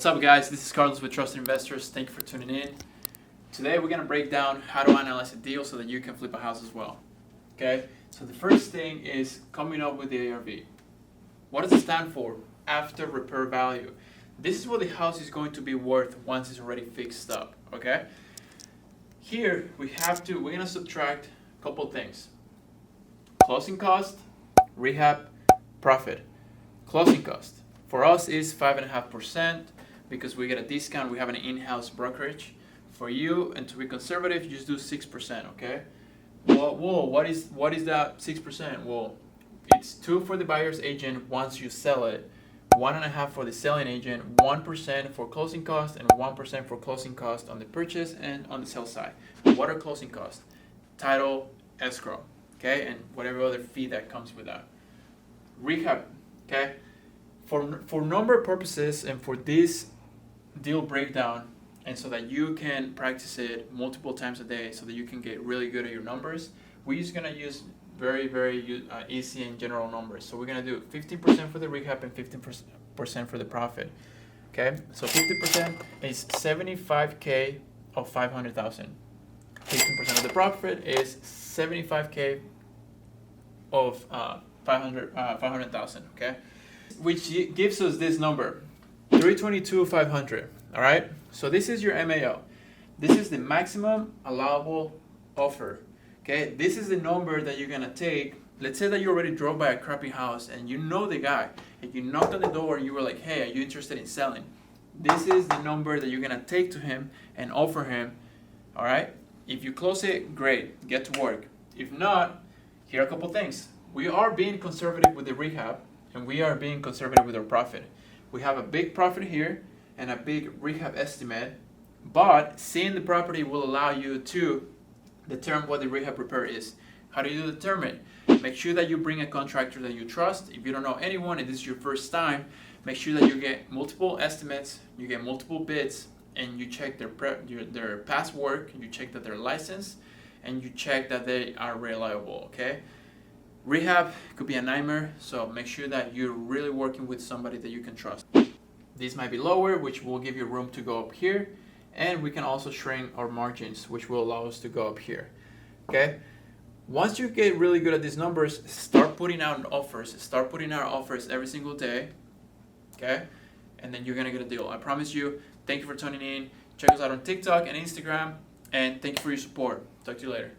What's up, guys? This is Carlos with Trusted Investors. Thank you for tuning in. Today we're going to break down how to analyze a deal so that you can flip a house as well. Okay, so the first thing is coming up with the ARV. What does it stand for? After repair value. This is what the house is going to be worth once it's already fixed up. Okay, here we're going to subtract a couple things: closing cost, rehab, profit. Closing cost for us is 5.5% because we get a discount. We have an in-house brokerage. For you, and to be conservative, you just do 6%. Okay. Well, what is that 6%? Well, it's 2 for the buyer's agent once you sell it, 1.5 for the selling agent, 1% for closing cost, and 1% for closing cost on the purchase and on the sell side. What are closing costs? Title, escrow, okay, and whatever other fee that comes with that. Rehab, okay. For number purposes and for this deal breakdown, and so that you can practice it multiple times a day, so that you can get really good at your numbers, we're just gonna use very easy and general numbers. So we're gonna do 15% for the rehab and 15% for the profit. Okay, so 50% is 75K of 500,000. 15% of the profit is 75K of 500,000. Okay, which gives us this number, 322,500. All right. So this is your MAO. This is the maximum allowable offer. Okay. This is the number that you're gonna take. Let's say that you already drove by a crappy house and you know the guy, and you knocked on the door and you were like, "Hey, are you interested in selling?" This is the number that you're gonna take to him and offer him. All right. If you close it, great. Get to work. If not, here are a couple things. We are being conservative with the rehab, and we are being conservative with our profit. We have a big profit here and a big rehab estimate, but seeing the property will allow you to determine what the rehab repair is. How do you determine? Make sure that you bring a contractor that you trust. If you don't know anyone and this is your first time, make sure that you get multiple estimates, you get multiple bids, and you check their past work, you check that they're licensed, and you check that they are reliable. Okay. Rehab could be a nightmare, so make sure that you're really working with somebody that you can trust. This might be lower, which will give you room to go up here, and we can also shrink our margins, which will allow us to go up here. Okay. Once you get really good at these numbers, start putting out offers. Start putting out offers every single day. Okay, and then you're gonna get a deal. I promise you. Thank you for tuning in. Check us out on TikTok and Instagram, and thank you for your support. Talk to you later.